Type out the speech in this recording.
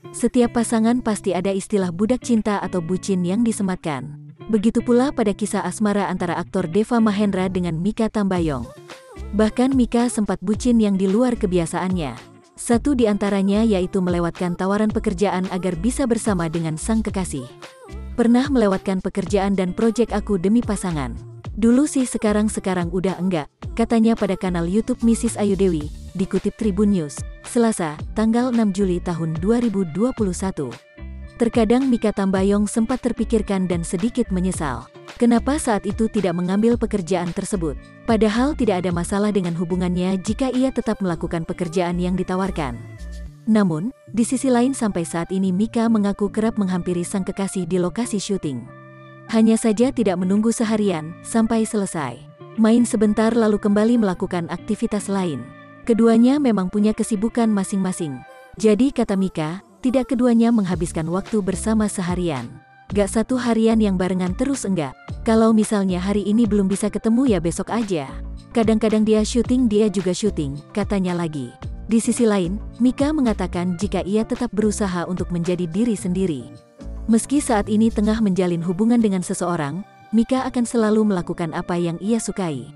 Setiap pasangan pasti ada istilah budak cinta atau bucin yang disematkan. Begitu pula pada kisah asmara antara aktor Deva Mahendra dengan Mikha Tambayong. Bahkan Mikha sempat bucin yang di luar kebiasaannya. Satu di antaranya yaitu melewatkan tawaran pekerjaan agar bisa bersama dengan sang kekasih. Pernah melewatkan pekerjaan dan proyek aku demi pasangan. Dulu sih, sekarang udah enggak, katanya pada kanal YouTube Mrs. Ayu Dewi, dikutip Tribun News, Selasa, tanggal 6 Juli tahun 2021. Terkadang Mikha Tambayong sempat terpikirkan dan sedikit menyesal. Kenapa saat itu tidak mengambil pekerjaan tersebut? Padahal tidak ada masalah dengan hubungannya jika ia tetap melakukan pekerjaan yang ditawarkan. Namun, di sisi lain sampai saat ini Mikha mengaku kerap menghampiri sang kekasih di lokasi syuting. Hanya saja tidak menunggu seharian sampai selesai. Main sebentar lalu kembali melakukan aktivitas lain. Keduanya memang punya kesibukan masing-masing. Jadi kata Mikha, tidak keduanya menghabiskan waktu bersama seharian. Gak satu harian yang barengan terus, enggak. Kalau misalnya hari ini belum bisa ketemu ya besok aja. Kadang-kadang dia syuting, dia juga syuting, katanya lagi. Di sisi lain, Mikha mengatakan jika ia tetap berusaha untuk menjadi diri sendiri. Meski saat ini tengah menjalin hubungan dengan seseorang, Mikha akan selalu melakukan apa yang ia sukai.